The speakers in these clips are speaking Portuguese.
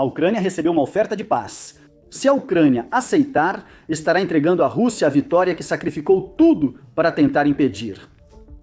A Ucrânia recebeu uma oferta de paz. Se a Ucrânia aceitar, estará entregando à Rússia a vitória que sacrificou tudo para tentar impedir.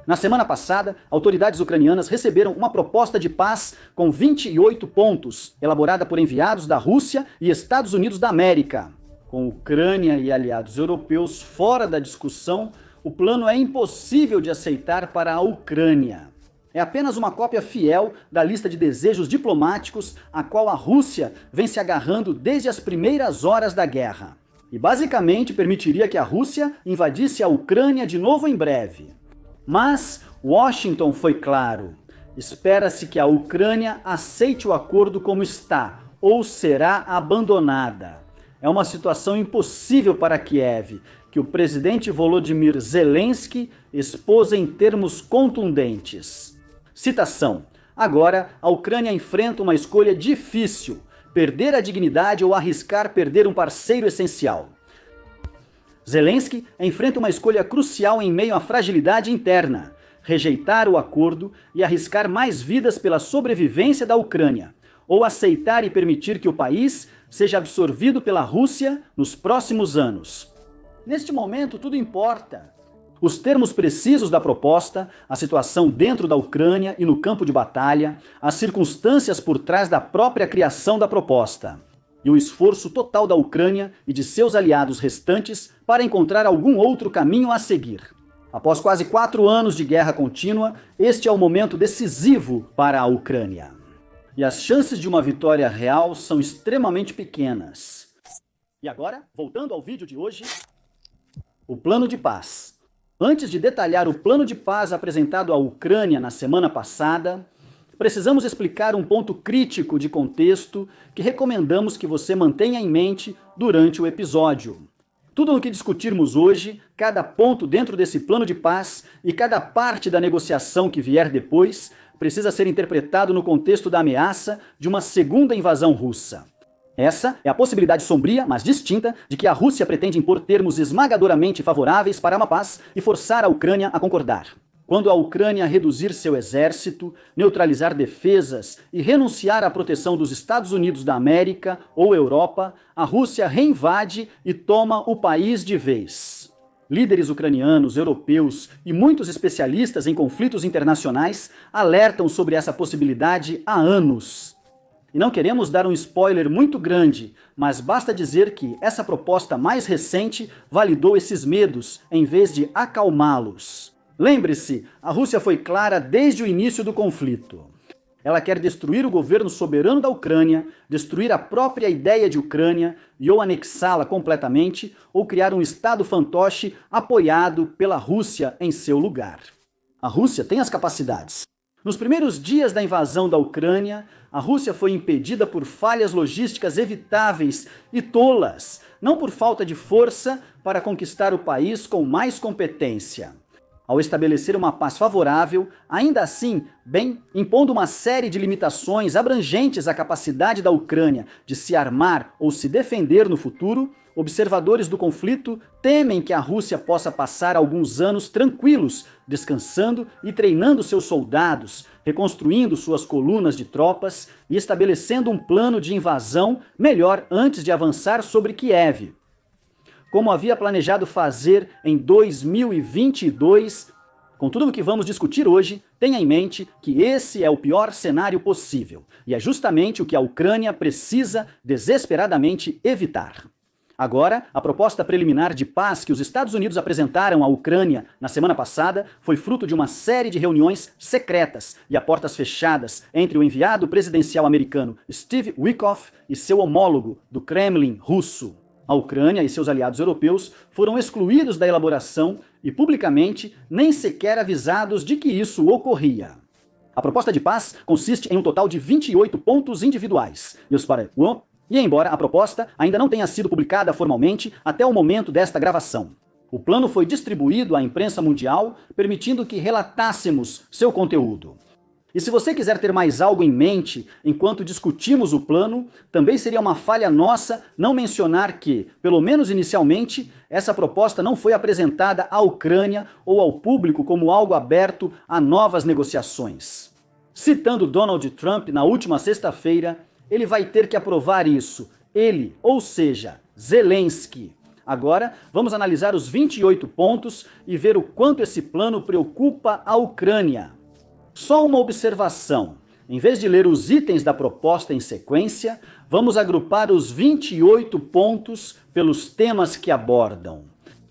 Na semana passada, autoridades ucranianas receberam uma proposta de paz com 28 pontos, elaborada por enviados da Rússia e Estados Unidos da América. Com Ucrânia e aliados europeus fora da discussão, o plano é impossível de aceitar para a Ucrânia. É apenas uma cópia fiel da lista de desejos diplomáticos a qual a Rússia vem se agarrando desde as primeiras horas da guerra. E basicamente permitiria que a Rússia invadisse a Ucrânia de novo em breve. Mas Washington foi claro. Espera-se que a Ucrânia aceite o acordo como está, ou será abandonada. É uma situação impossível para Kiev, que o presidente Volodymyr Zelensky expôs em termos contundentes. Citação: agora, a Ucrânia enfrenta uma escolha difícil, perder a dignidade ou arriscar perder um parceiro essencial. Zelensky enfrenta uma escolha crucial em meio à fragilidade interna: rejeitar o acordo e arriscar mais vidas pela sobrevivência da Ucrânia, ou aceitar e permitir que o país seja absorvido pela Rússia nos próximos anos. Neste momento, tudo importa. Os termos precisos da proposta, a situação dentro da Ucrânia e no campo de batalha, as circunstâncias por trás da própria criação da proposta, e o esforço total da Ucrânia e de seus aliados restantes para encontrar algum outro caminho a seguir. Após quase 4 anos de guerra contínua, este é o momento decisivo para a Ucrânia. E as chances de uma vitória real são extremamente pequenas. E agora, voltando ao vídeo de hoje, o plano de paz. Antes de detalhar o plano de paz apresentado à Ucrânia na semana passada, precisamos explicar um ponto crítico de contexto que recomendamos que você mantenha em mente durante o episódio. Tudo o que discutirmos hoje, cada ponto dentro desse plano de paz e cada parte da negociação que vier depois, precisa ser interpretado no contexto da ameaça de uma segunda invasão russa. Essa é a possibilidade sombria, mas distinta, de que a Rússia pretende impor termos esmagadoramente favoráveis para uma paz e forçar a Ucrânia a concordar. Quando a Ucrânia reduzir seu exército, neutralizar defesas e renunciar à proteção dos Estados Unidos da América ou Europa, a Rússia reinvade e toma o país de vez. Líderes ucranianos, europeus e muitos especialistas em conflitos internacionais alertam sobre essa possibilidade há anos. E não queremos dar um spoiler muito grande, mas basta dizer que essa proposta mais recente validou esses medos em vez de acalmá-los. Lembre-se, a Rússia foi clara desde o início do conflito. Ela quer destruir o governo soberano da Ucrânia, destruir a própria ideia de Ucrânia e ou anexá-la completamente, ou criar um Estado fantoche apoiado pela Rússia em seu lugar. A Rússia tem as capacidades. Nos primeiros dias da invasão da Ucrânia, a Rússia foi impedida por falhas logísticas evitáveis e tolas, não por falta de força para conquistar o país com mais competência. Ao estabelecer uma paz favorável, ainda assim, impondo uma série de limitações abrangentes à capacidade da Ucrânia de se armar ou se defender no futuro, observadores do conflito temem que a Rússia possa passar alguns anos tranquilos, descansando e treinando seus soldados, reconstruindo suas colunas de tropas e estabelecendo um plano de invasão melhor antes de avançar sobre Kiev, como havia planejado fazer em 2022. Com tudo o que vamos discutir hoje, tenha em mente que esse é o pior cenário possível, e é justamente o que a Ucrânia precisa desesperadamente evitar. Agora, a proposta preliminar de paz que os Estados Unidos apresentaram à Ucrânia na semana passada foi fruto de uma série de reuniões secretas e a portas fechadas entre o enviado presidencial americano Steve Witkoff e seu homólogo do Kremlin russo. A Ucrânia e seus aliados europeus foram excluídos da elaboração e, publicamente, nem sequer avisados de que isso ocorria. A proposta de paz consiste em um total de 28 pontos individuais. E embora a proposta ainda não tenha sido publicada formalmente até o momento desta gravação, o plano foi distribuído à imprensa mundial, permitindo que relatássemos seu conteúdo. E se você quiser ter mais algo em mente enquanto discutimos o plano, também seria uma falha nossa não mencionar que, pelo menos inicialmente, essa proposta não foi apresentada à Ucrânia ou ao público como algo aberto a novas negociações. Citando Donald Trump na última sexta-feira, ele vai ter que aprovar isso. Ele, ou seja, Zelensky. Agora, vamos analisar os 28 pontos e ver o quanto esse plano preocupa a Ucrânia. Só uma observação. Em vez de ler os itens da proposta em sequência, vamos agrupar os 28 pontos pelos temas que abordam.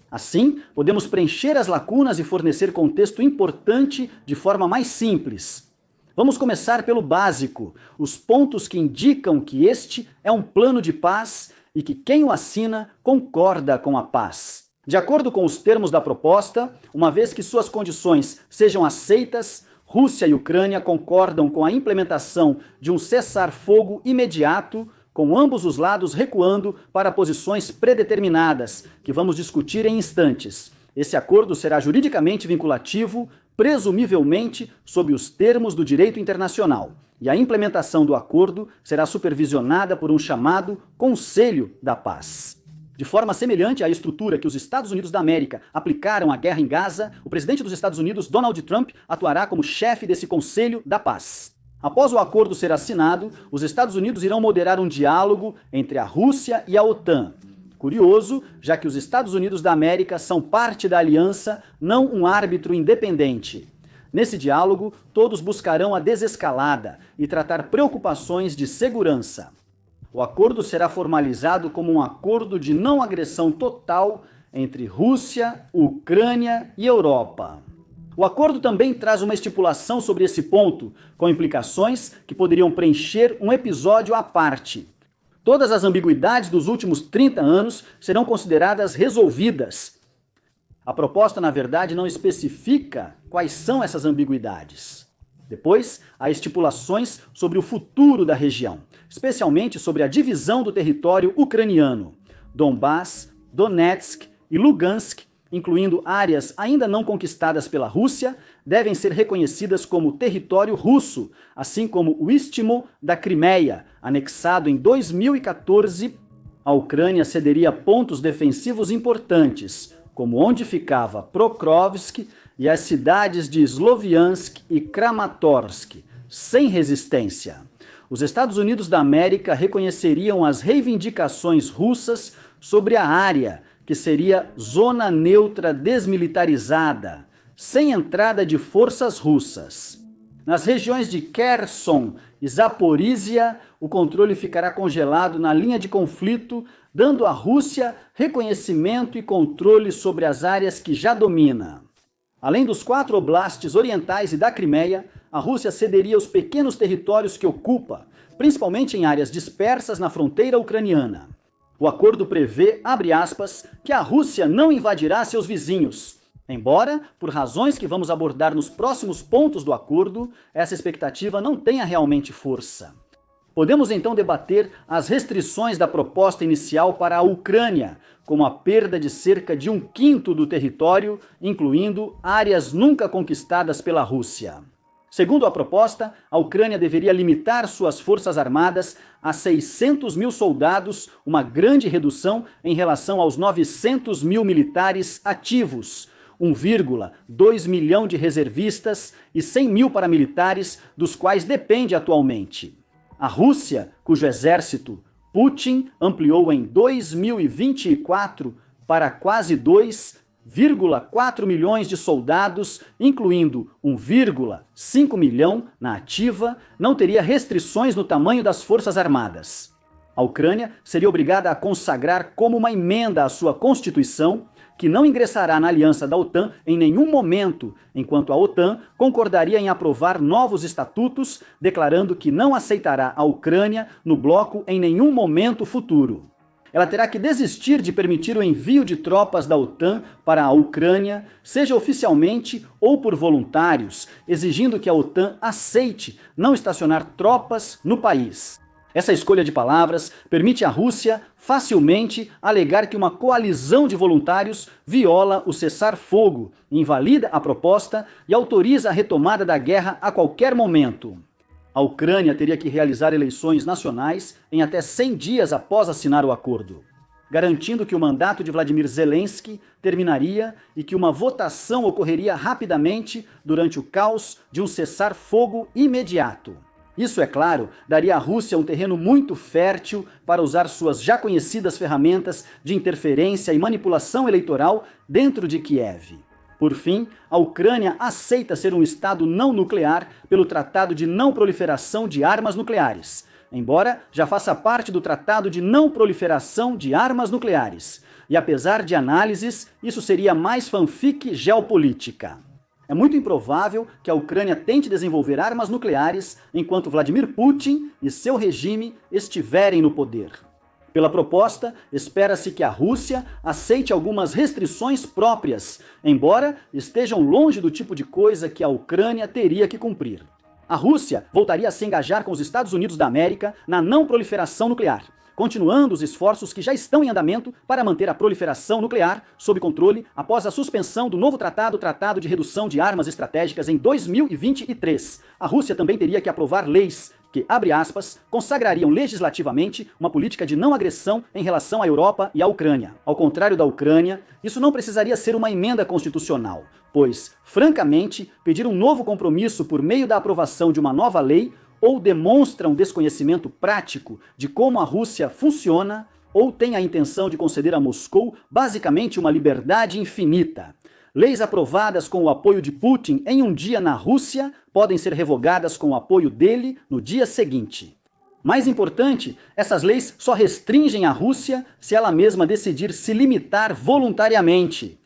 Assim, podemos preencher as lacunas e fornecer contexto importante de forma mais simples. Vamos começar pelo básico, os pontos que indicam que este é um plano de paz e que quem o assina concorda com a paz. De acordo com os termos da proposta, uma vez que suas condições sejam aceitas, Rússia e Ucrânia concordam com a implementação de um cessar-fogo imediato, com ambos os lados recuando para posições predeterminadas, que vamos discutir em instantes. Esse acordo será juridicamente vinculativo, presumivelmente sob os termos do direito internacional, e a implementação do acordo será supervisionada por um chamado Conselho da Paz. De forma semelhante à estrutura que os Estados Unidos da América aplicaram à guerra em Gaza, o presidente dos Estados Unidos, Donald Trump, atuará como chefe desse Conselho da Paz. Após o acordo ser assinado, os Estados Unidos irão moderar um diálogo entre a Rússia e a OTAN. Curioso, já que os Estados Unidos da América são parte da aliança, não um árbitro independente. Nesse diálogo, todos buscarão a desescalada e tratar preocupações de segurança. O acordo será formalizado como um acordo de não agressão total entre Rússia, Ucrânia e Europa. O acordo também traz uma estipulação sobre esse ponto, com implicações que poderiam preencher um episódio à parte. Todas as ambiguidades dos últimos 30 anos serão consideradas resolvidas. A proposta, na verdade, não especifica quais são essas ambiguidades. Depois, há estipulações sobre o futuro da região, especialmente sobre a divisão do território ucraniano. Donbás, Donetsk e Lugansk, incluindo áreas ainda não conquistadas pela Rússia, devem ser reconhecidas como território russo, assim como o Istmo da Crimeia, anexado em 2014. A Ucrânia cederia pontos defensivos importantes, como onde ficava Pokrovsk e as cidades de Sloviansk e Kramatorsk, sem resistência. Os Estados Unidos da América reconheceriam as reivindicações russas sobre a área, que seria zona neutra desmilitarizada, sem entrada de forças russas. Nas regiões de Kherson e Zaporizhia, o controle ficará congelado na linha de conflito, dando à Rússia reconhecimento e controle sobre as áreas que já domina. Além dos 4 oblastes orientais e da Crimeia, a Rússia cederia os pequenos territórios que ocupa, principalmente em áreas dispersas na fronteira ucraniana. O acordo prevê, abre aspas, que a Rússia não invadirá seus vizinhos. Embora, por razões que vamos abordar nos próximos pontos do acordo, essa expectativa não tenha realmente força. Podemos então debater as restrições da proposta inicial para a Ucrânia, como a perda de cerca de 1/5 do território, incluindo áreas nunca conquistadas pela Rússia. Segundo a proposta, a Ucrânia deveria limitar suas forças armadas a 600 mil soldados, uma grande redução em relação aos 900 mil militares ativos, 1,2 milhão de reservistas e 100 mil paramilitares, dos quais depende atualmente. A Rússia, cujo exército Putin ampliou em 2024 para quase 2,4 milhões de soldados, incluindo 1,5 milhão na ativa, não teria restrições no tamanho das forças armadas. A Ucrânia seria obrigada a consagrar como uma emenda à sua Constituição que não ingressará na aliança da OTAN em nenhum momento, enquanto a OTAN concordaria em aprovar novos estatutos, declarando que não aceitará a Ucrânia no bloco em nenhum momento futuro. Ela terá que desistir de permitir o envio de tropas da OTAN para a Ucrânia, seja oficialmente ou por voluntários, exigindo que a OTAN aceite não estacionar tropas no país. Essa escolha de palavras permite à Rússia facilmente alegar que uma coalizão de voluntários viola o cessar-fogo, invalida a proposta e autoriza a retomada da guerra a qualquer momento. A Ucrânia teria que realizar eleições nacionais em até 100 dias após assinar o acordo, garantindo que o mandato de Vladimir Zelensky terminaria e que uma votação ocorreria rapidamente durante o caos de um cessar-fogo imediato. Isso, é claro, daria à Rússia um terreno muito fértil para usar suas já conhecidas ferramentas de interferência e manipulação eleitoral dentro de Kiev. Por fim, a Ucrânia aceita ser um Estado não nuclear pelo Tratado de Não Proliferação de Armas Nucleares, embora já faça parte do Tratado de Não Proliferação de Armas Nucleares. E apesar de análises, isso seria mais fanfic geopolítica. É muito improvável que a Ucrânia tente desenvolver armas nucleares enquanto Vladimir Putin e seu regime estiverem no poder. Pela proposta, espera-se que a Rússia aceite algumas restrições próprias, embora estejam longe do tipo de coisa que a Ucrânia teria que cumprir. A Rússia voltaria a se engajar com os Estados Unidos da América na não proliferação nuclear, continuando os esforços que já estão em andamento para manter a proliferação nuclear sob controle após a suspensão do novo Tratado de Redução de Armas Estratégicas em 2023. A Rússia também teria que aprovar leis que, abre aspas, consagrariam legislativamente uma política de não agressão em relação à Europa e à Ucrânia. Ao contrário da Ucrânia, isso não precisaria ser uma emenda constitucional, pois, francamente, pedir um novo compromisso por meio da aprovação de uma nova lei ou demonstra um desconhecimento prático de como a Rússia funciona, ou tem a intenção de conceder a Moscou basicamente uma liberdade infinita. Leis aprovadas com o apoio de Putin em um dia na Rússia podem ser revogadas com o apoio dele no dia seguinte. Mais importante, essas leis só restringem a Rússia se ela mesma decidir se limitar voluntariamente.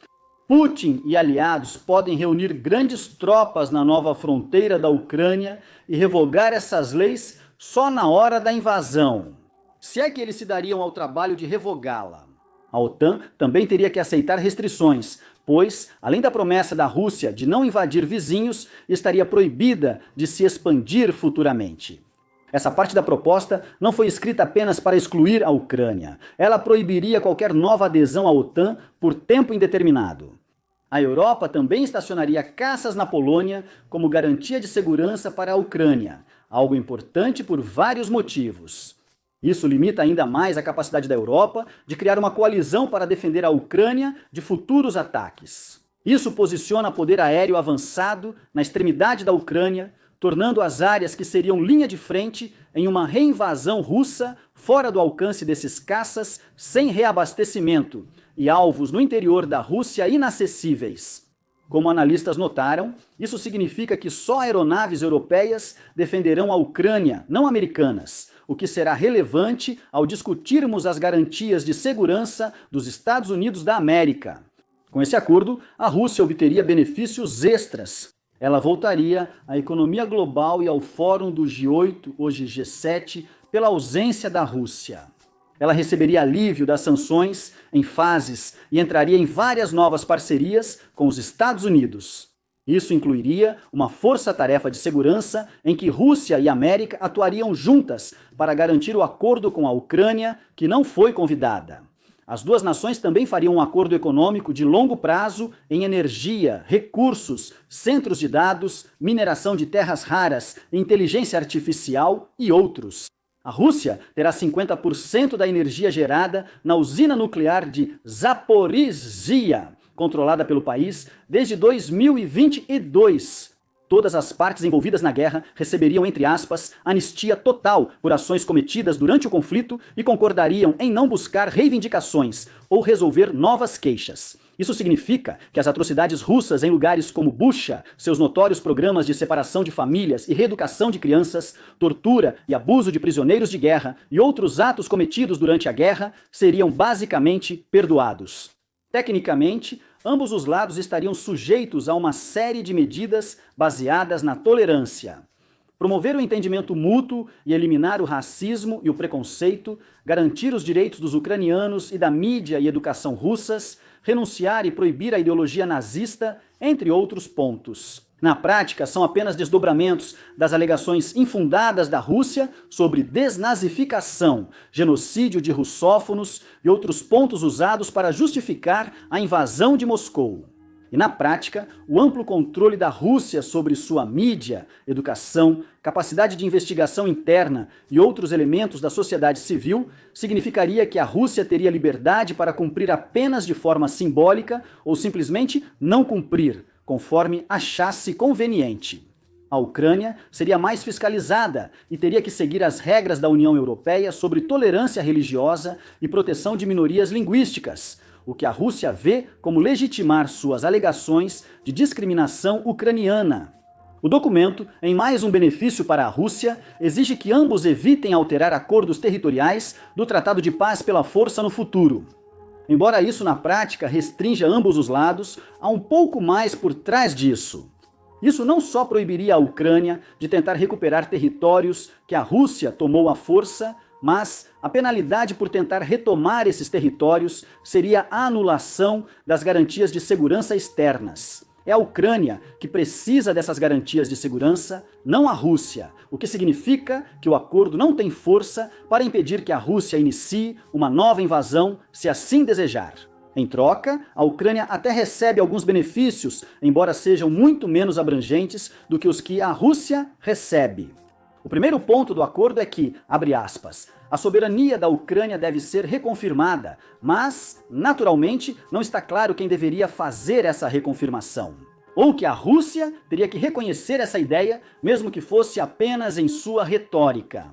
Putin e aliados podem reunir grandes tropas na nova fronteira da Ucrânia e revogar essas leis só na hora da invasão. Se é que eles se dariam ao trabalho de revogá-la. A OTAN também teria que aceitar restrições, pois, além da promessa da Rússia de não invadir vizinhos, estaria proibida de se expandir futuramente. Essa parte da proposta não foi escrita apenas para excluir a Ucrânia. Ela proibiria qualquer nova adesão à OTAN por tempo indeterminado. A Europa também estacionaria caças na Polônia como garantia de segurança para a Ucrânia, algo importante por vários motivos. Isso limita ainda mais a capacidade da Europa de criar uma coalizão para defender a Ucrânia de futuros ataques. Isso posiciona poder aéreo avançado na extremidade da Ucrânia, tornando as áreas que seriam linha de frente em uma reinvasão russa fora do alcance desses caças sem reabastecimento e alvos no interior da Rússia inacessíveis. Como analistas notaram, isso significa que só aeronaves europeias defenderão a Ucrânia, não americanas, o que será relevante ao discutirmos as garantias de segurança dos Estados Unidos da América. Com esse acordo, a Rússia obteria benefícios extras. Ela voltaria à economia global e ao Fórum do G8, hoje G7, pela ausência da Rússia. Ela receberia alívio das sanções em fases e entraria em várias novas parcerias com os Estados Unidos. Isso incluiria uma força-tarefa de segurança em que Rússia e América atuariam juntas para garantir o acordo com a Ucrânia, que não foi convidada. As duas nações também fariam um acordo econômico de longo prazo em energia, recursos, centros de dados, mineração de terras raras, inteligência artificial e outros. A Rússia terá 50% da energia gerada na usina nuclear de Zaporizhia, controlada pelo país desde 2022. Todas as partes envolvidas na guerra receberiam, entre aspas, anistia total por ações cometidas durante o conflito e concordariam em não buscar reivindicações ou resolver novas queixas. Isso significa que as atrocidades russas em lugares como Bucha, seus notórios programas de separação de famílias e reeducação de crianças, tortura e abuso de prisioneiros de guerra e outros atos cometidos durante a guerra seriam basicamente perdoados. Tecnicamente, ambos os lados estariam sujeitos a uma série de medidas baseadas na tolerância. Promover o entendimento mútuo e eliminar o racismo e o preconceito, garantir os direitos dos ucranianos e da mídia e educação russas, renunciar e proibir a ideologia nazista, entre outros pontos. Na prática, são apenas desdobramentos das alegações infundadas da Rússia sobre desnazificação, genocídio de russófonos e outros pontos usados para justificar a invasão de Moscou. E na prática, o amplo controle da Rússia sobre sua mídia, educação, capacidade de investigação interna e outros elementos da sociedade civil significaria que a Rússia teria liberdade para cumprir apenas de forma simbólica ou simplesmente não cumprir, conforme achasse conveniente. A Ucrânia seria mais fiscalizada e teria que seguir as regras da União Europeia sobre tolerância religiosa e proteção de minorias linguísticas, o que a Rússia vê como legitimar suas alegações de discriminação ucraniana. O documento, em mais um benefício para a Rússia, exige que ambos evitem alterar acordos territoriais do Tratado de Paz pela Força no futuro. Embora isso na prática restrinja ambos os lados, há um pouco mais por trás disso. Isso não só proibiria a Ucrânia de tentar recuperar territórios que a Rússia tomou à força, mas a penalidade por tentar retomar esses territórios seria a anulação das garantias de segurança externas. É a Ucrânia que precisa dessas garantias de segurança, não a Rússia, o que significa que o acordo não tem força para impedir que a Rússia inicie uma nova invasão, se assim desejar. Em troca, a Ucrânia até recebe alguns benefícios, embora sejam muito menos abrangentes do que os que a Rússia recebe. O primeiro ponto do acordo é que, abre aspas, a soberania da Ucrânia deve ser reconfirmada, mas, naturalmente, não está claro quem deveria fazer essa reconfirmação. Ou que a Rússia teria que reconhecer essa ideia, mesmo que fosse apenas em sua retórica.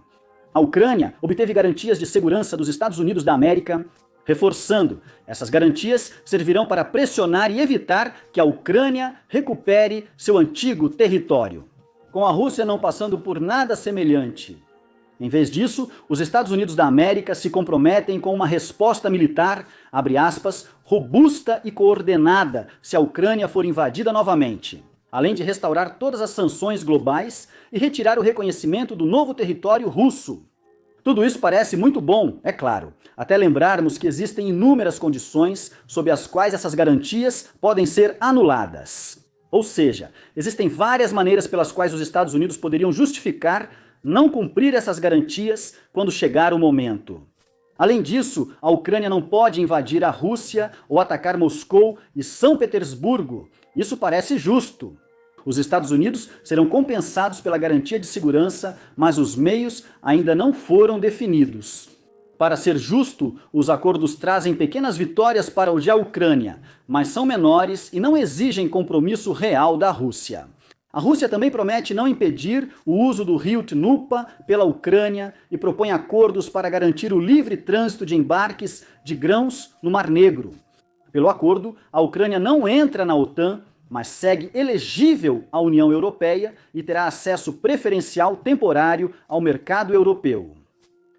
A Ucrânia obteve garantias de segurança dos Estados Unidos da América, reforçando, essas garantias servirão para pressionar e evitar que a Ucrânia recupere seu antigo território. Com a Rússia não passando por nada semelhante. Em vez disso, os Estados Unidos da América se comprometem com uma resposta militar, abre aspas, robusta e coordenada se a Ucrânia for invadida novamente, além de restaurar todas as sanções globais e retirar o reconhecimento do novo território russo. Tudo isso parece muito bom, é claro, até lembrarmos que existem inúmeras condições sob as quais essas garantias podem ser anuladas. Ou seja, existem várias maneiras pelas quais os Estados Unidos poderiam justificar não cumprir essas garantias quando chegar o momento. Além disso, a Ucrânia não pode invadir a Rússia ou atacar Moscou e São Petersburgo. Isso parece justo. Os Estados Unidos serão compensados pela garantia de segurança, mas os meios ainda não foram definidos. Para ser justo, os acordos trazem pequenas vitórias para a Ucrânia, mas são menores e não exigem compromisso real da Rússia. A Rússia também promete não impedir o uso do rio Dnupa pela Ucrânia e propõe acordos para garantir o livre trânsito de embarques de grãos no Mar Negro. Pelo acordo, a Ucrânia não entra na OTAN, mas segue elegível à União Europeia e terá acesso preferencial temporário ao mercado europeu.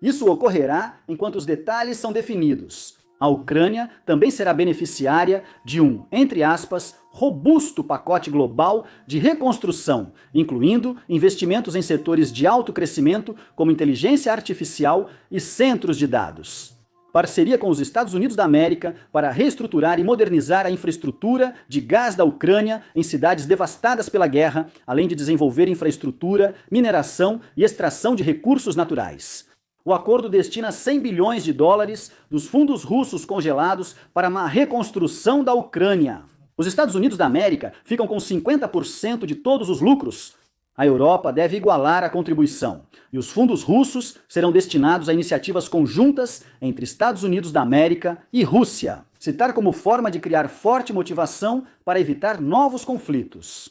Isso ocorrerá enquanto os detalhes são definidos. A Ucrânia também será beneficiária de um, entre aspas, robusto pacote global de reconstrução, incluindo investimentos em setores de alto crescimento, como inteligência artificial e centros de dados. Parceria com os Estados Unidos da América para reestruturar e modernizar a infraestrutura de gás da Ucrânia em cidades devastadas pela guerra, além de desenvolver infraestrutura, mineração e extração de recursos naturais. O acordo destina 100 bilhões de dólares dos fundos russos congelados para uma reconstrução da Ucrânia. Os Estados Unidos da América ficam com 50% de todos os lucros. A Europa deve igualar a contribuição, e os fundos russos serão destinados a iniciativas conjuntas entre Estados Unidos da América e Rússia, citar como forma de criar forte motivação para evitar novos conflitos.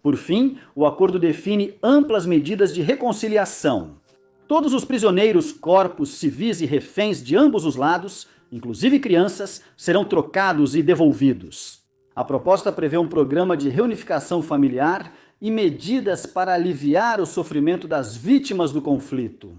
Por fim, o acordo define amplas medidas de reconciliação. Todos os prisioneiros, corpos, civis e reféns de ambos os lados, inclusive crianças, serão trocados e devolvidos. A proposta prevê um programa de reunificação familiar e medidas para aliviar o sofrimento das vítimas do conflito.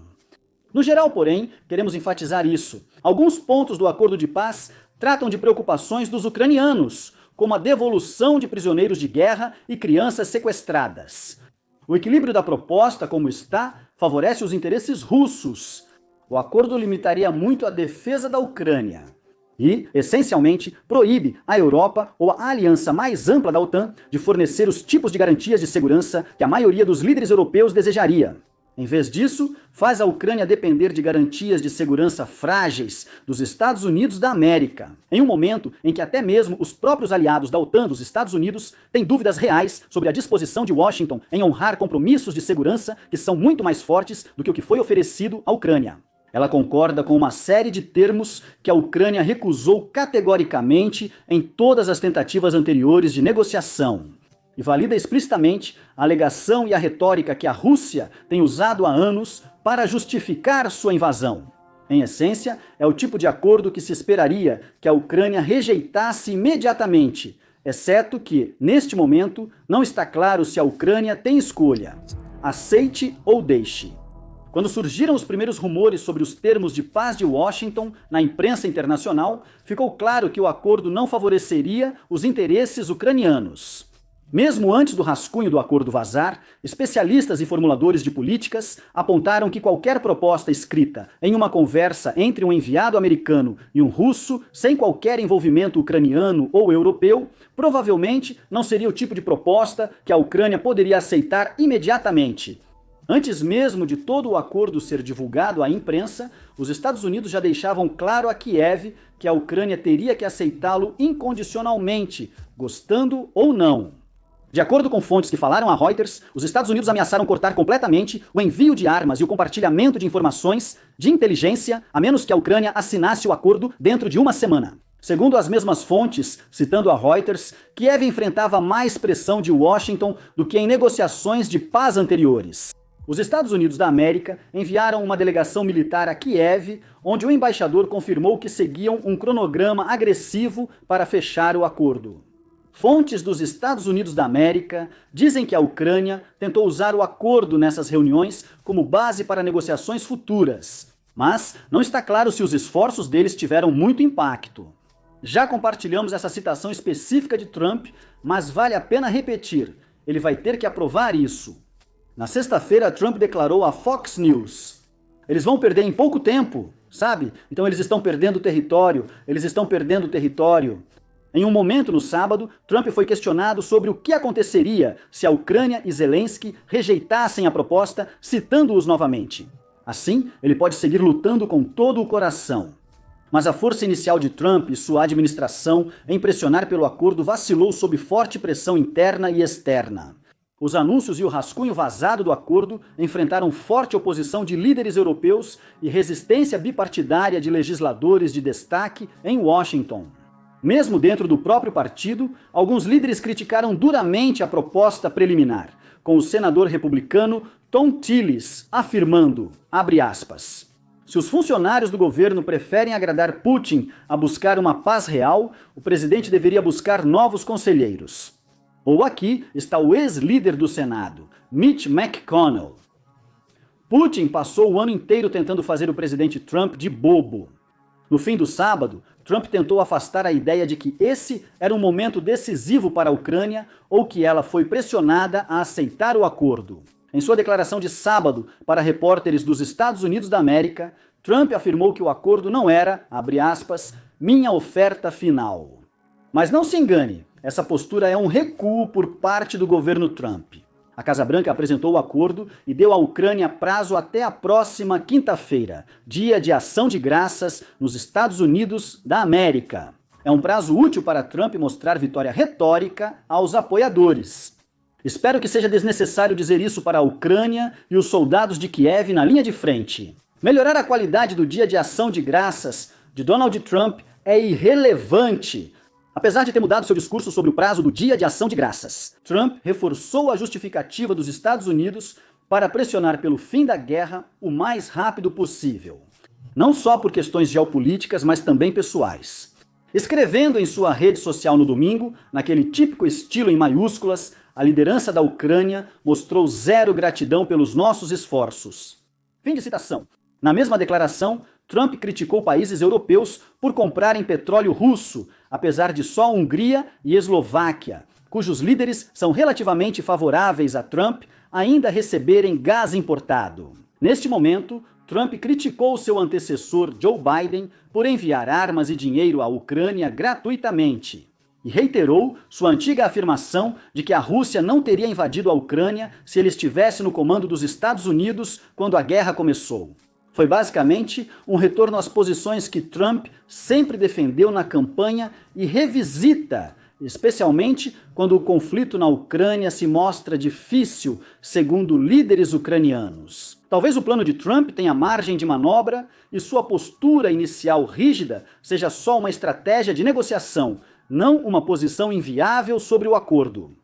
No geral, porém, queremos enfatizar isso. Alguns pontos do acordo de paz tratam de preocupações dos ucranianos, como a devolução de prisioneiros de guerra e crianças sequestradas. O equilíbrio da proposta, como está, favorece os interesses russos. O acordo limitaria muito a defesa da Ucrânia e, essencialmente, proíbe a Europa ou a aliança mais ampla da OTAN de fornecer os tipos de garantias de segurança que a maioria dos líderes europeus desejaria. Em vez disso, faz a Ucrânia depender de garantias de segurança frágeis dos Estados Unidos da América, em um momento em que até mesmo os próprios aliados da OTAN dos Estados Unidos têm dúvidas reais sobre a disposição de Washington em honrar compromissos de segurança que são muito mais fortes do que o que foi oferecido à Ucrânia. Ela concorda com uma série de termos que a Ucrânia recusou categoricamente em todas as tentativas anteriores de negociação. e valida explicitamente a alegação e a retórica que a Rússia tem usado há anos para justificar sua invasão. Em essência, é o tipo de acordo que se esperaria que a Ucrânia rejeitasse imediatamente, exceto que, neste momento, não está claro se a Ucrânia tem escolha. Aceite ou deixe. Quando surgiram os primeiros rumores sobre os termos de paz de Washington na imprensa internacional, ficou claro que o acordo não favoreceria os interesses ucranianos. Mesmo antes do rascunho do acordo vazar, especialistas e formuladores de políticas apontaram que qualquer proposta escrita em uma conversa entre um enviado americano e um russo, sem qualquer envolvimento ucraniano ou europeu, provavelmente não seria o tipo de proposta que a Ucrânia poderia aceitar imediatamente. Antes mesmo de todo o acordo ser divulgado à imprensa, os Estados Unidos já deixavam claro a Kiev que a Ucrânia teria que aceitá-lo incondicionalmente, gostando ou não. De acordo com fontes que falaram a Reuters, os Estados Unidos ameaçaram cortar completamente o envio de armas e o compartilhamento de informações de inteligência, a menos que a Ucrânia assinasse o acordo dentro de uma semana. Segundo as mesmas fontes, citando a Reuters, Kiev enfrentava mais pressão de Washington do que em negociações de paz anteriores. Os Estados Unidos da América enviaram uma delegação militar a Kiev, onde o embaixador confirmou que seguiam um cronograma agressivo para fechar o acordo. Fontes dos Estados Unidos da América dizem que a Ucrânia tentou usar o acordo nessas reuniões como base para negociações futuras, mas não está claro se os esforços deles tiveram muito impacto. Já compartilhamos essa citação específica de Trump, mas vale a pena repetir, ele vai ter que aprovar isso. Na sexta-feira, Trump declarou à Fox News: eles vão perder em pouco tempo, sabe? Então eles estão perdendo território, Em um momento no sábado, Trump foi questionado sobre o que aconteceria se a Ucrânia e Zelensky rejeitassem a proposta, citando-os novamente. Assim, ele pode seguir lutando com todo o coração. Mas a força inicial de Trump e sua administração em pressionar pelo acordo vacilou sob forte pressão interna e externa. Os anúncios e o rascunho vazado do acordo enfrentaram forte oposição de líderes europeus e resistência bipartidária de legisladores de destaque em Washington. Mesmo dentro do próprio partido, alguns líderes criticaram duramente a proposta preliminar, com o senador republicano Thom Tillis afirmando, abre aspas, se os funcionários do governo preferem agradar Putin a buscar uma paz real, o presidente deveria buscar novos conselheiros. Ou aqui está o ex-líder do Senado, Mitch McConnell. Putin passou o ano inteiro tentando fazer o presidente Trump de bobo. No fim do sábado, Trump tentou afastar a ideia de que esse era um momento decisivo para a Ucrânia ou que ela foi pressionada a aceitar o acordo. Em sua declaração de sábado para repórteres dos Estados Unidos da América, Trump afirmou que o acordo não era, abre aspas, minha oferta final. Mas não se engane, essa postura é um recuo por parte do governo Trump. A Casa Branca apresentou o acordo e deu à Ucrânia prazo até a próxima quinta-feira, dia de ação de graças nos Estados Unidos da América. É um prazo útil para Trump mostrar vitória retórica aos apoiadores. Espero que seja desnecessário dizer isso para a Ucrânia e os soldados de Kiev na linha de frente. Melhorar a qualidade do dia de ação de graças de Donald Trump é irrelevante. Apesar de ter mudado seu discurso sobre o prazo do Dia de Ação de Graças, Trump reforçou a justificativa dos Estados Unidos para pressionar pelo fim da guerra o mais rápido possível. Não só por questões geopolíticas, mas também pessoais. Escrevendo em sua rede social no domingo, naquele típico estilo em maiúsculas, a liderança da Ucrânia mostrou zero gratidão pelos nossos esforços. Fim de citação. Na mesma declaração, Trump criticou países europeus por comprarem petróleo russo, apesar de só a Hungria e Eslováquia, cujos líderes são relativamente favoráveis a Trump, ainda receberem gás importado. Neste momento, Trump criticou seu antecessor Joe Biden por enviar armas e dinheiro à Ucrânia gratuitamente e reiterou sua antiga afirmação de que a Rússia não teria invadido a Ucrânia se ele estivesse no comando dos Estados Unidos quando a guerra começou. Foi basicamente um retorno às posições que Trump sempre defendeu na campanha e revisita, especialmente quando o conflito na Ucrânia se mostra difícil, segundo líderes ucranianos. Talvez o plano de Trump tenha margem de manobra e sua postura inicial rígida seja só uma estratégia de negociação, não uma posição inviável sobre o acordo.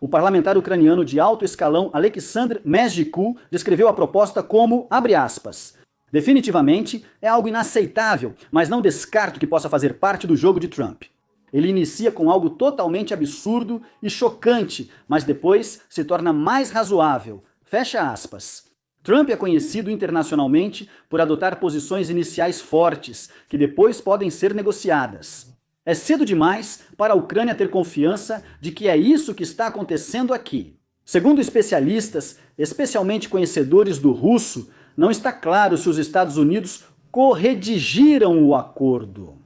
O parlamentar ucraniano de alto escalão Alexandr Mezhikul descreveu a proposta como, abre aspas, definitivamente é algo inaceitável, mas não descarto que possa fazer parte do jogo de Trump. Ele inicia com algo totalmente absurdo e chocante, mas depois se torna mais razoável. Fecha aspas. Trump é conhecido internacionalmente por adotar posições iniciais fortes, que depois podem ser negociadas. É cedo demais para a Ucrânia ter confiança de que é isso que está acontecendo aqui. Segundo especialistas, especialmente conhecedores do russo, não está claro se os Estados Unidos corredigiram o acordo.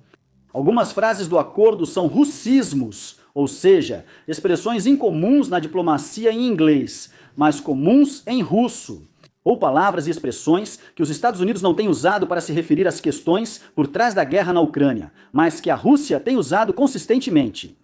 Algumas frases do acordo são russismos, ou seja, expressões incomuns na diplomacia em inglês, mas comuns em russo, ou palavras e expressões que os Estados Unidos não têm usado para se referir às questões por trás da guerra na Ucrânia, mas que a Rússia tem usado consistentemente.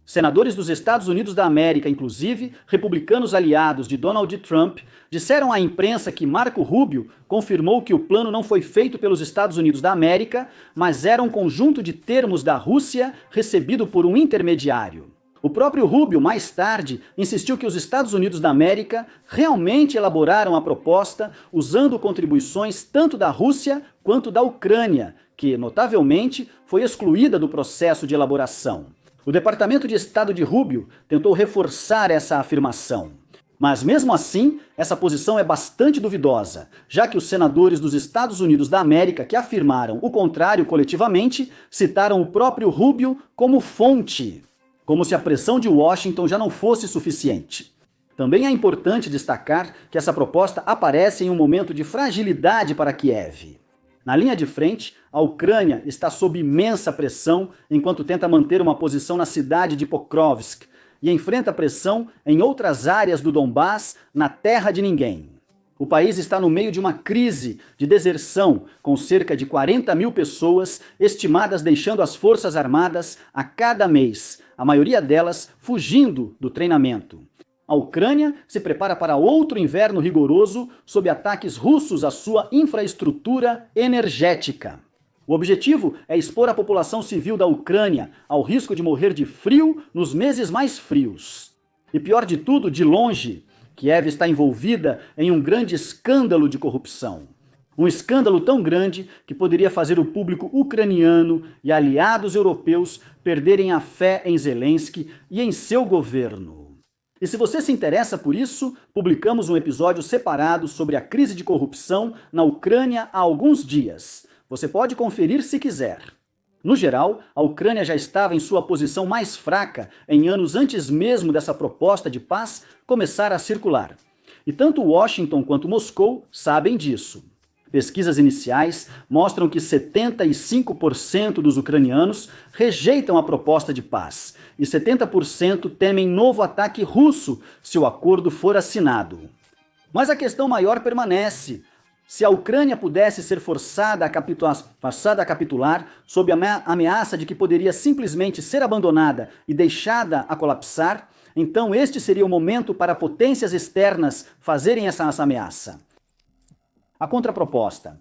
Senadores dos Estados Unidos da América, inclusive republicanos aliados de Donald Trump, disseram à imprensa que Marco Rubio confirmou que o plano não foi feito pelos Estados Unidos da América, mas era um conjunto de termos da Rússia recebido por um intermediário. O próprio Rubio, mais tarde, insistiu que os Estados Unidos da América realmente elaboraram a proposta usando contribuições tanto da Rússia quanto da Ucrânia, que, notavelmente, foi excluída do processo de elaboração. O Departamento de Estado de Rubio tentou reforçar essa afirmação. Mas mesmo assim, essa posição é bastante duvidosa, já que os senadores dos Estados Unidos da América que afirmaram o contrário coletivamente citaram o próprio Rubio como fonte, como se a pressão de Washington já não fosse suficiente. Também é importante destacar que essa proposta aparece em um momento de fragilidade para Kiev. Na linha de frente, a Ucrânia está sob imensa pressão enquanto tenta manter uma posição na cidade de Pokrovsk e enfrenta pressão em outras áreas do Donbás, na terra de ninguém. O país está no meio de uma crise de deserção, com cerca de 40 mil pessoas estimadas deixando as forças armadas a cada mês, a maioria delas fugindo do treinamento. A Ucrânia se prepara para outro inverno rigoroso sob ataques russos à sua infraestrutura energética. O objetivo é expor a população civil da Ucrânia ao risco de morrer de frio nos meses mais frios. E pior de tudo, de longe, Kiev está envolvida em um grande escândalo de corrupção. Um escândalo tão grande que poderia fazer o público ucraniano e aliados europeus perderem a fé em Zelensky e em seu governo. E se você se interessa por isso, publicamos um episódio separado sobre a crise de corrupção na Ucrânia há alguns dias. Você pode conferir se quiser. No geral, a Ucrânia já estava em sua posição mais fraca em anos antes mesmo dessa proposta de paz começar a circular. E tanto Washington quanto Moscou sabem disso. Pesquisas iniciais mostram que 75% dos ucranianos rejeitam a proposta de paz e 70% temem novo ataque russo se o acordo for assinado. Mas a questão maior permanece. Se a Ucrânia pudesse ser forçada a capitular sob a ameaça de que poderia simplesmente ser abandonada e deixada a colapsar, então este seria o momento para potências externas fazerem essa ameaça. A contraproposta.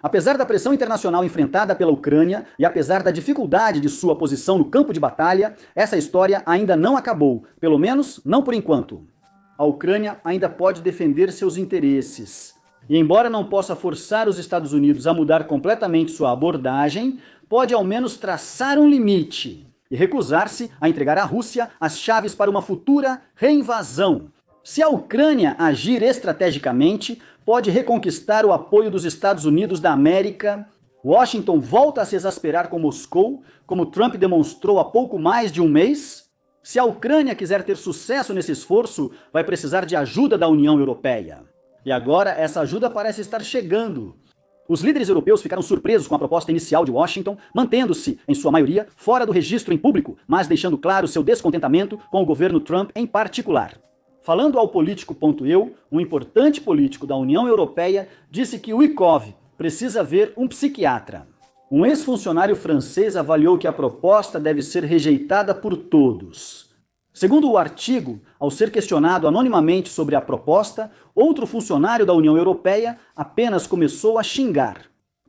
Apesar da pressão internacional enfrentada pela Ucrânia e apesar da dificuldade de sua posição no campo de batalha, essa história ainda não acabou, pelo menos não por enquanto. A Ucrânia ainda pode defender seus interesses. E embora não possa forçar os Estados Unidos a mudar completamente sua abordagem, pode ao menos traçar um limite e recusar-se a entregar à Rússia as chaves para uma futura reinvasão. Se a Ucrânia agir estrategicamente, pode reconquistar o apoio dos Estados Unidos da América. Washington volta a se exasperar com Moscou, como Trump demonstrou há pouco mais de um mês. Se a Ucrânia quiser ter sucesso nesse esforço, vai precisar de ajuda da União Europeia. E agora essa ajuda parece estar chegando. Os líderes europeus ficaram surpresos com a proposta inicial de Washington, mantendo-se, em sua maioria, fora do registro em público, mas deixando claro seu descontentamento com o governo Trump em particular. Falando ao Político.eu, um importante político da União Europeia disse que Uikov precisa ver um psiquiatra. Um ex-funcionário francês avaliou que a proposta deve ser rejeitada por todos. Segundo o artigo, ao ser questionado anonimamente sobre a proposta, outro funcionário da União Europeia apenas começou a xingar.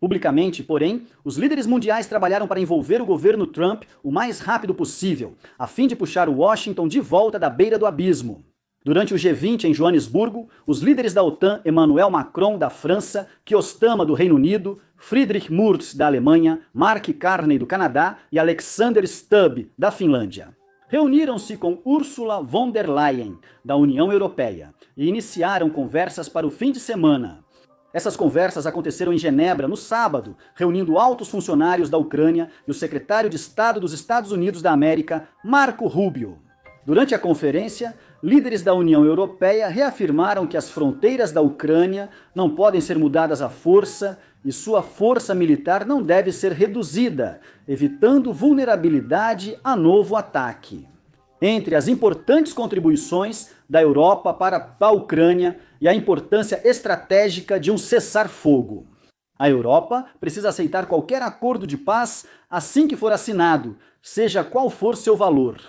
Publicamente, porém, os líderes mundiais trabalharam para envolver o governo Trump o mais rápido possível, a fim de puxar Washington de volta da beira do abismo. Durante o G20 em Joanesburgo, os líderes da OTAN, Emmanuel Macron, da França, Keir Starmer, do Reino Unido, Friedrich Merz, da Alemanha, Mark Carney, do Canadá e Alexander Stubb, da Finlândia, reuniram-se com Ursula von der Leyen, da União Europeia, e iniciaram conversas para o fim de semana. Essas conversas aconteceram em Genebra no sábado, reunindo altos funcionários da Ucrânia e o secretário de Estado dos Estados Unidos da América, Marco Rubio. Durante a conferência, líderes da União Europeia reafirmaram que as fronteiras da Ucrânia não podem ser mudadas à força e sua força militar não deve ser reduzida, evitando vulnerabilidade a novo ataque. Entre as importantes contribuições da Europa para a Ucrânia e a importância estratégica de um cessar-fogo. A Europa precisa aceitar qualquer acordo de paz assim que for assinado, seja qual for seu valor.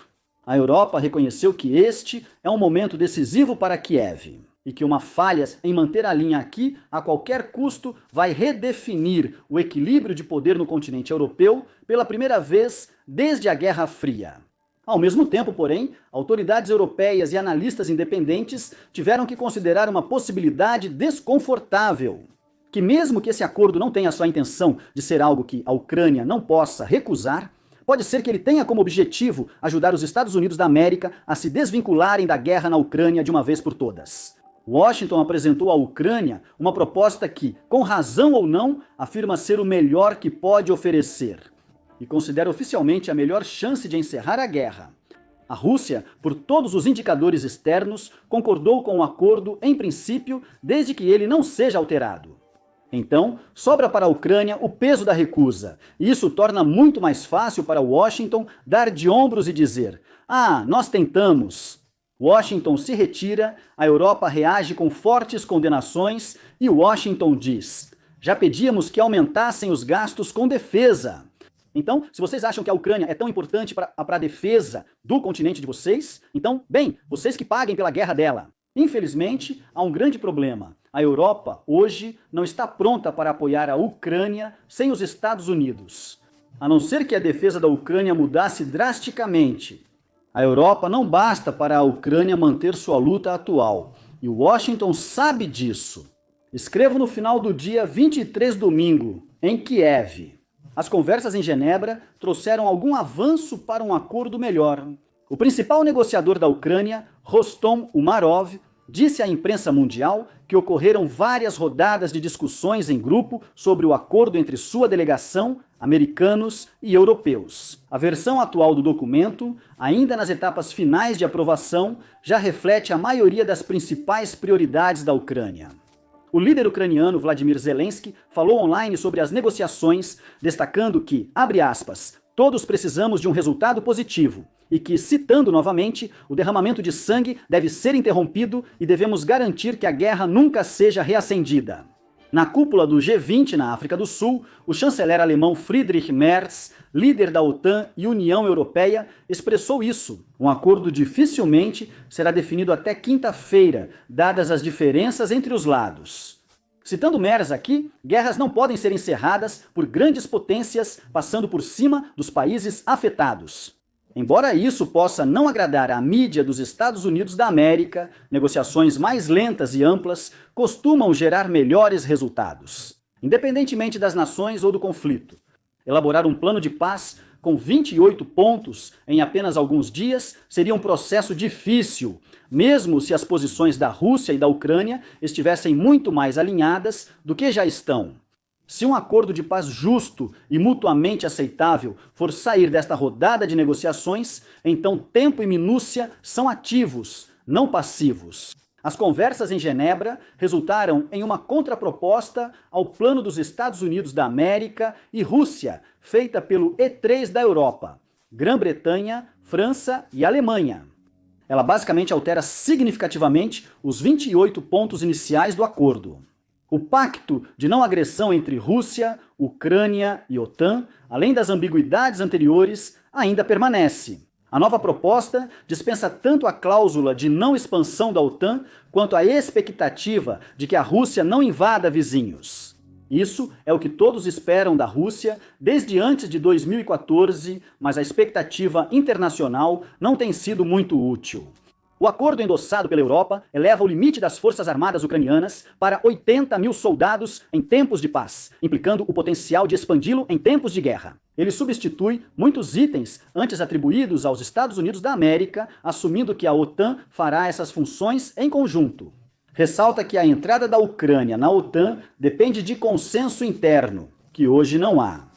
A Europa reconheceu que este é um momento decisivo para Kiev e que uma falha em manter a linha aqui a qualquer custo vai redefinir o equilíbrio de poder no continente europeu pela primeira vez desde a Guerra Fria. Ao mesmo tempo, porém, autoridades europeias e analistas independentes tiveram que considerar uma possibilidade desconfortável, que mesmo que esse acordo não tenha só a intenção de ser algo que a Ucrânia não possa recusar, pode ser que ele tenha como objetivo ajudar os Estados Unidos da América a se desvincularem da guerra na Ucrânia de uma vez por todas. Washington apresentou à Ucrânia uma proposta que, com razão ou não, afirma ser o melhor que pode oferecer e considera oficialmente a melhor chance de encerrar a guerra. A Rússia, por todos os indicadores externos, concordou com o acordo em princípio, desde que ele não seja alterado. Então, sobra para a Ucrânia o peso da recusa, e isso torna muito mais fácil para Washington dar de ombros e dizer: "Ah, nós tentamos." Washington se retira, a Europa reage com fortes condenações e Washington diz: "Já pedíamos que aumentassem os gastos com defesa." Então, se vocês acham que a Ucrânia é tão importante para a defesa do continente de vocês, então, bem, vocês que paguem pela guerra dela. Infelizmente, há um grande problema. A Europa, hoje, não está pronta para apoiar a Ucrânia sem os Estados Unidos. A não ser que a defesa da Ucrânia mudasse drasticamente. A Europa não basta para a Ucrânia manter sua luta atual. E Washington sabe disso. Escrevo no final do dia 23 domingo, em Kiev. As conversas em Genebra trouxeram algum avanço para um acordo melhor. O principal negociador da Ucrânia, Rostom Umarov, disse à imprensa mundial que ocorreram várias rodadas de discussões em grupo sobre o acordo entre sua delegação, americanos e europeus. A versão atual do documento, ainda nas etapas finais de aprovação, já reflete a maioria das principais prioridades da Ucrânia. O líder ucraniano Vladimir Zelensky falou online sobre as negociações, destacando que, abre aspas, todos precisamos de um resultado positivo e que, citando novamente, o derramamento de sangue deve ser interrompido e devemos garantir que a guerra nunca seja reacendida. Na cúpula do G20 na África do Sul, o chanceler alemão Friedrich Merz, líder da OTAN e União Europeia, expressou isso. Um acordo dificilmente será definido até quinta-feira, dadas as diferenças entre os lados. Citando Merz aqui, guerras não podem ser encerradas por grandes potências passando por cima dos países afetados. Embora isso possa não agradar à mídia dos Estados Unidos da América, negociações mais lentas e amplas costumam gerar melhores resultados, independentemente das nações ou do conflito. Elaborar um plano de paz com 28 pontos em apenas alguns dias seria um processo difícil, mesmo se as posições da Rússia e da Ucrânia estivessem muito mais alinhadas do que já estão. Se um acordo de paz justo e mutuamente aceitável for sair desta rodada de negociações, então tempo e minúcia são ativos, não passivos. As conversas em Genebra resultaram em uma contraproposta ao plano dos Estados Unidos da América e Rússia, feita pelo E3 da Europa, Grã-Bretanha, França e Alemanha. Ela basicamente altera significativamente os 28 pontos iniciais do acordo. O pacto de não agressão entre Rússia, Ucrânia e OTAN, além das ambiguidades anteriores, ainda permanece. A nova proposta dispensa tanto a cláusula de não expansão da OTAN, quanto a expectativa de que a Rússia não invada vizinhos. Isso é o que todos esperam da Rússia desde antes de 2014, mas a expectativa internacional não tem sido muito útil. O acordo endossado pela Europa eleva o limite das forças armadas ucranianas para 80 mil soldados em tempos de paz, implicando o potencial de expandi-lo em tempos de guerra. Ele substitui muitos itens antes atribuídos aos Estados Unidos da América, assumindo que a OTAN fará essas funções em conjunto. Ressalta que a entrada da Ucrânia na OTAN depende de consenso interno, que hoje não há.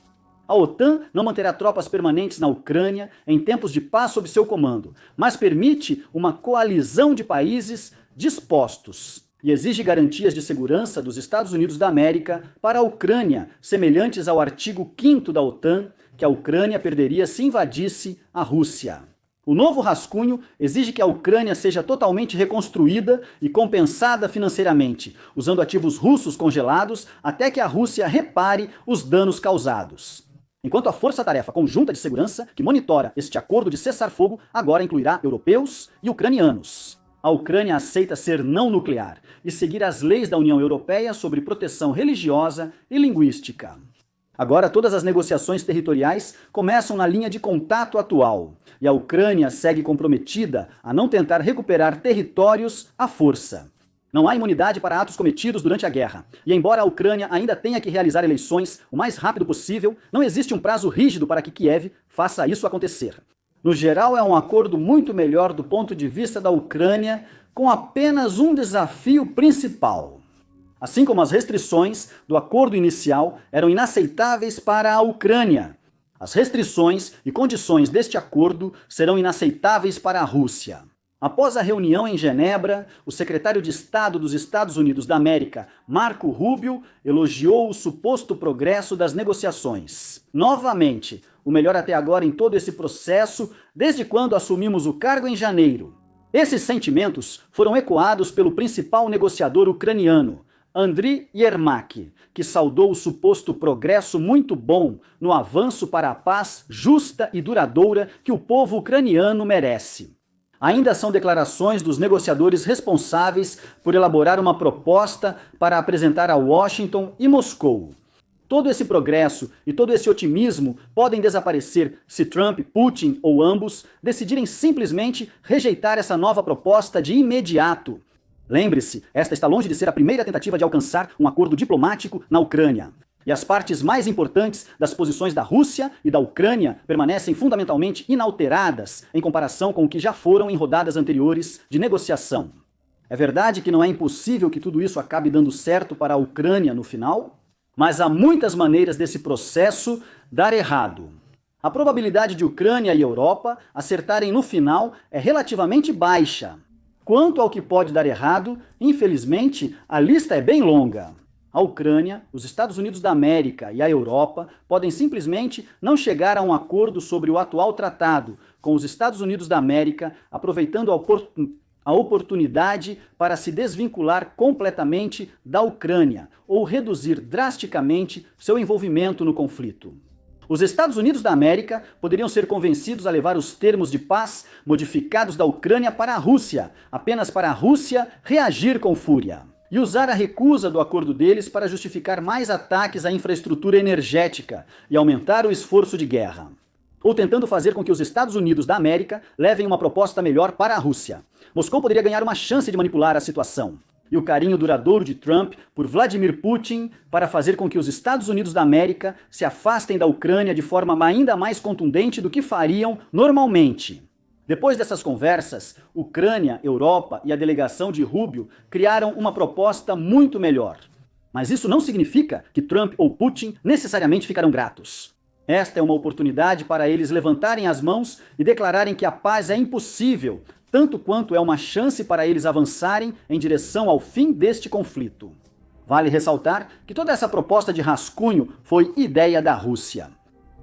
A OTAN não manterá tropas permanentes na Ucrânia em tempos de paz sob seu comando, mas permite uma coalizão de países dispostos e exige garantias de segurança dos Estados Unidos da América para a Ucrânia, semelhantes ao artigo 5º da OTAN, que a Ucrânia perderia se invadisse a Rússia. O novo rascunho exige que a Ucrânia seja totalmente reconstruída e compensada financeiramente, usando ativos russos congelados até que a Rússia repare os danos causados. Enquanto a Força-Tarefa Conjunta de Segurança, que monitora este acordo de cessar-fogo, agora incluirá europeus e ucranianos. A Ucrânia aceita ser não nuclear e seguir as leis da União Europeia sobre proteção religiosa e linguística. Agora todas as negociações territoriais começam na linha de contato atual, e a Ucrânia segue comprometida a não tentar recuperar territórios à força. Não há imunidade para atos cometidos durante a guerra, e embora a Ucrânia ainda tenha que realizar eleições o mais rápido possível, não existe um prazo rígido para que Kiev faça isso acontecer. No geral, é um acordo muito melhor do ponto de vista da Ucrânia, com apenas um desafio principal. Assim como as restrições do acordo inicial eram inaceitáveis para a Ucrânia, as restrições e condições deste acordo serão inaceitáveis para a Rússia. Após a reunião em Genebra, o secretário de Estado dos Estados Unidos da América, Marco Rubio, elogiou o suposto progresso das negociações. Novamente, o melhor até agora em todo esse processo, desde quando assumimos o cargo em janeiro. Esses sentimentos foram ecoados pelo principal negociador ucraniano, Andriy Yermak, que saudou o suposto progresso muito bom no avanço para a paz justa e duradoura que o povo ucraniano merece. Ainda são declarações dos negociadores responsáveis por elaborar uma proposta para apresentar a Washington e Moscou. Todo esse progresso e todo esse otimismo podem desaparecer se Trump, Putin ou ambos decidirem simplesmente rejeitar essa nova proposta de imediato. Lembre-se, esta está longe de ser a primeira tentativa de alcançar um acordo diplomático na Ucrânia. E as partes mais importantes das posições da Rússia e da Ucrânia permanecem fundamentalmente inalteradas em comparação com o que já foram em rodadas anteriores de negociação. É verdade que não é impossível que tudo isso acabe dando certo para a Ucrânia no final, mas há muitas maneiras desse processo dar errado. A probabilidade de Ucrânia e Europa acertarem no final é relativamente baixa. Quanto ao que pode dar errado, infelizmente, a lista é bem longa. A Ucrânia, os Estados Unidos da América e a Europa podem simplesmente não chegar a um acordo sobre o atual tratado, com os Estados Unidos da América aproveitando a oportunidade para se desvincular completamente da Ucrânia ou reduzir drasticamente seu envolvimento no conflito. Os Estados Unidos da América poderiam ser convencidos a levar os termos de paz modificados da Ucrânia para a Rússia, apenas para a Rússia reagir com fúria, e usar a recusa do acordo deles para justificar mais ataques à infraestrutura energética e aumentar o esforço de guerra. Ou tentando fazer com que os Estados Unidos da América levem uma proposta melhor para a Rússia. Moscou poderia ganhar uma chance de manipular a situação. E o carinho duradouro de Trump por Vladimir Putin para fazer com que os Estados Unidos da América se afastem da Ucrânia de forma ainda mais contundente do que fariam normalmente. Depois dessas conversas, Ucrânia, Europa e a delegação de Rubio criaram uma proposta muito melhor. Mas isso não significa que Trump ou Putin necessariamente ficarão gratos. Esta é uma oportunidade para eles levantarem as mãos e declararem que a paz é impossível, tanto quanto é uma chance para eles avançarem em direção ao fim deste conflito. Vale ressaltar que toda essa proposta de rascunho foi ideia da Rússia.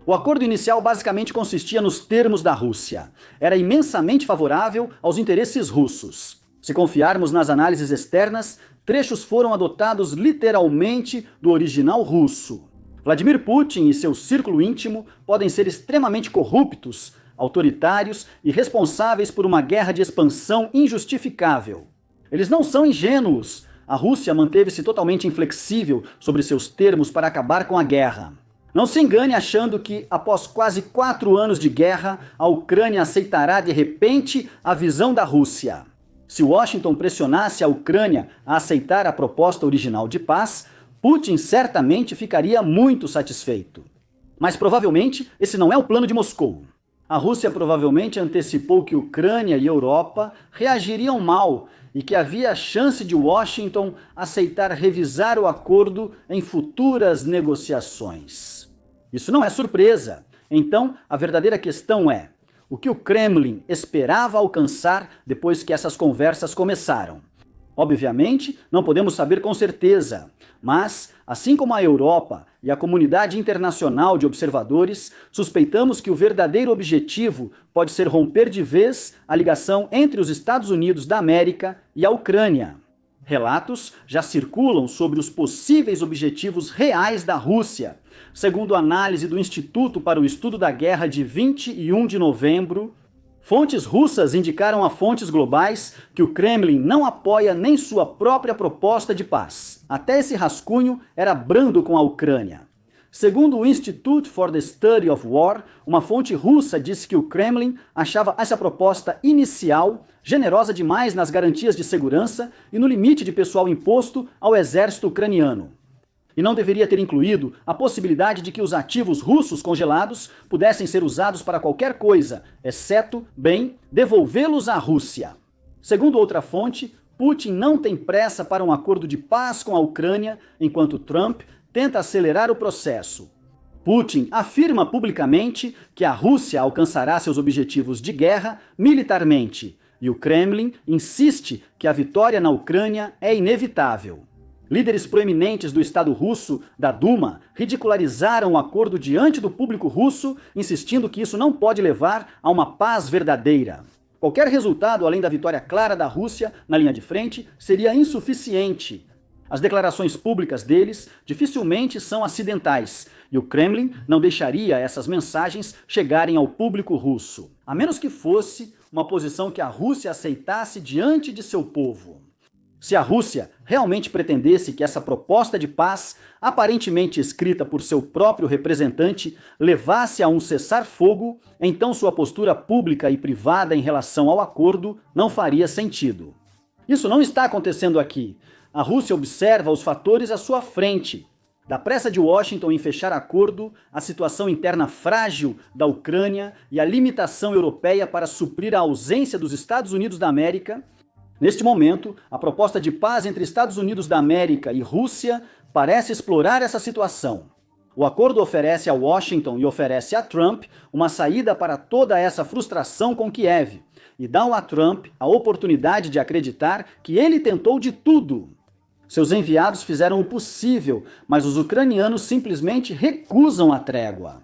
O acordo inicial basicamente consistia nos termos da Rússia. Era imensamente favorável aos interesses russos. Se confiarmos nas análises externas, trechos foram adotados literalmente do original russo. Vladimir Putin e seu círculo íntimo podem ser extremamente corruptos, autoritários e responsáveis por uma guerra de expansão injustificável. Eles não são ingênuos, a Rússia manteve-se totalmente inflexível sobre seus termos para acabar com a guerra. Não se engane achando que, após quase 4 anos de guerra, a Ucrânia aceitará de repente a visão da Rússia. Se Washington pressionasse a Ucrânia a aceitar a proposta original de paz, Putin certamente ficaria muito satisfeito. Mas provavelmente esse não é o plano de Moscou. A Rússia provavelmente antecipou que Ucrânia e Europa reagiriam mal e que havia a chance de Washington aceitar revisar o acordo em futuras negociações. Isso não é surpresa. Então, a verdadeira questão é: o que o Kremlin esperava alcançar depois que essas conversas começaram? Obviamente, não podemos saber com certeza, mas, assim como a Europa e a comunidade internacional de observadores, suspeitamos que o verdadeiro objetivo pode ser romper de vez a ligação entre os Estados Unidos da América e a Ucrânia. Relatos já circulam sobre os possíveis objetivos reais da Rússia. Segundo a análise do Instituto para o Estudo da Guerra de 21 de novembro, fontes russas indicaram a fontes globais que o Kremlin não apoia nem sua própria proposta de paz. Até esse rascunho era brando com a Ucrânia. Segundo o Institute for the Study of War, uma fonte russa disse que o Kremlin achava essa proposta inicial generosa demais nas garantias de segurança e no limite de pessoal imposto ao exército ucraniano. E não deveria ter incluído a possibilidade de que os ativos russos congelados pudessem ser usados para qualquer coisa, exceto, bem, devolvê-los à Rússia. Segundo outra fonte, Putin não tem pressa para um acordo de paz com a Ucrânia, enquanto Trump tenta acelerar o processo. Putin afirma publicamente que a Rússia alcançará seus objetivos de guerra militarmente, e o Kremlin insiste que a vitória na Ucrânia é inevitável. Líderes proeminentes do Estado russo, da Duma, ridicularizaram o acordo diante do público russo, insistindo que isso não pode levar a uma paz verdadeira. Qualquer resultado além da vitória clara da Rússia na linha de frente seria insuficiente. As declarações públicas deles dificilmente são acidentais, e o Kremlin não deixaria essas mensagens chegarem ao público russo, a menos que fosse uma posição que a Rússia aceitasse diante de seu povo. Se a Rússia realmente pretendesse que essa proposta de paz, aparentemente escrita por seu próprio representante, levasse a um cessar-fogo, então sua postura pública e privada em relação ao acordo não faria sentido. Isso não está acontecendo aqui. A Rússia observa os fatores à sua frente. Da pressa de Washington em fechar acordo, a situação interna frágil da Ucrânia e a limitação europeia para suprir a ausência dos Estados Unidos da América. Neste momento, a proposta de paz entre Estados Unidos da América e Rússia parece explorar essa situação. O acordo oferece a Washington e oferece a Trump uma saída para toda essa frustração com Kiev e dá a Trump a oportunidade de acreditar que ele tentou de tudo. Seus enviados fizeram o possível, mas os ucranianos simplesmente recusam a trégua.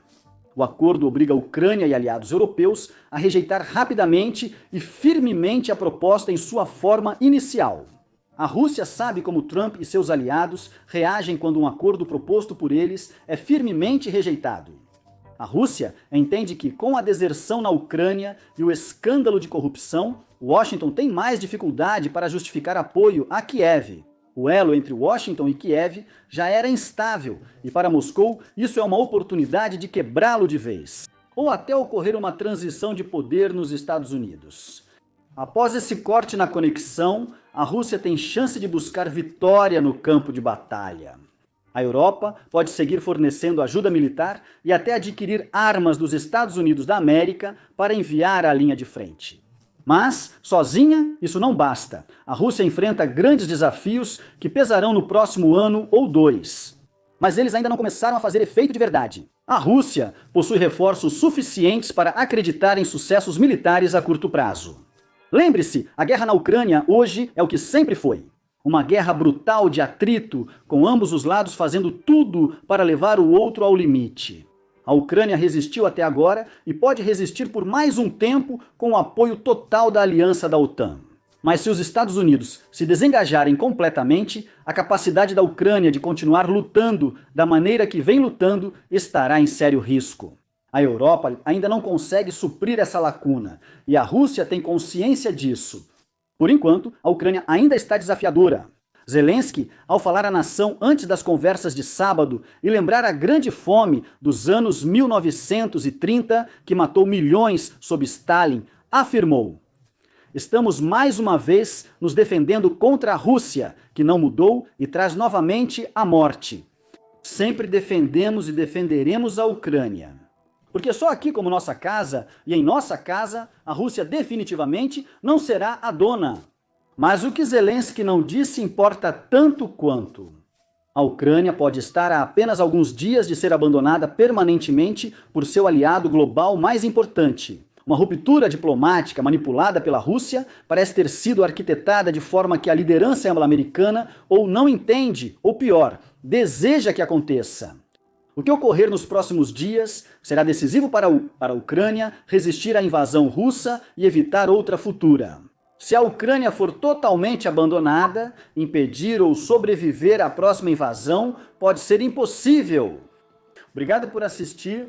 O acordo obriga a Ucrânia e aliados europeus a rejeitar rapidamente e firmemente a proposta em sua forma inicial. A Rússia sabe como Trump e seus aliados reagem quando um acordo proposto por eles é firmemente rejeitado. A Rússia entende que, com a deserção na Ucrânia e o escândalo de corrupção, Washington tem mais dificuldade para justificar apoio a Kiev. O elo entre Washington e Kiev já era instável, e para Moscou isso é uma oportunidade de quebrá-lo de vez, ou até ocorrer uma transição de poder nos Estados Unidos. Após esse corte na conexão, a Rússia tem chance de buscar vitória no campo de batalha. A Europa pode seguir fornecendo ajuda militar e até adquirir armas dos Estados Unidos da América para enviar à linha de frente. Mas, sozinha, isso não basta. A Rússia enfrenta grandes desafios que pesarão no próximo ano ou 2. Mas eles ainda não começaram a fazer efeito de verdade. A Rússia possui reforços suficientes para acreditar em sucessos militares a curto prazo. Lembre-se, a guerra na Ucrânia hoje é o que sempre foi. Uma guerra brutal de atrito, com ambos os lados fazendo tudo para levar o outro ao limite. A Ucrânia resistiu até agora e pode resistir por mais um tempo com o apoio total da aliança da OTAN. Mas se os Estados Unidos se desengajarem completamente, a capacidade da Ucrânia de continuar lutando da maneira que vem lutando estará em sério risco. A Europa ainda não consegue suprir essa lacuna, e a Rússia tem consciência disso. Por enquanto, a Ucrânia ainda está desafiadora. Zelensky, ao falar à nação antes das conversas de sábado e lembrar a grande fome dos anos 1930, que matou milhões sob Stalin, afirmou: estamos mais uma vez nos defendendo contra a Rússia, que não mudou e traz novamente a morte. Sempre defendemos e defenderemos a Ucrânia. Porque só aqui como nossa casa, e em nossa casa, a Rússia definitivamente não será a dona. Mas o que Zelensky não disse importa tanto quanto. A Ucrânia pode estar a apenas alguns dias de ser abandonada permanentemente por seu aliado global mais importante. Uma ruptura diplomática manipulada pela Rússia parece ter sido arquitetada de forma que a liderança americana ou não entende, ou pior, deseja que aconteça. O que ocorrer nos próximos dias será decisivo para a Ucrânia resistir à invasão russa e evitar outra futura. Se a Ucrânia for totalmente abandonada, impedir ou sobreviver à próxima invasão pode ser impossível. Obrigado por assistir.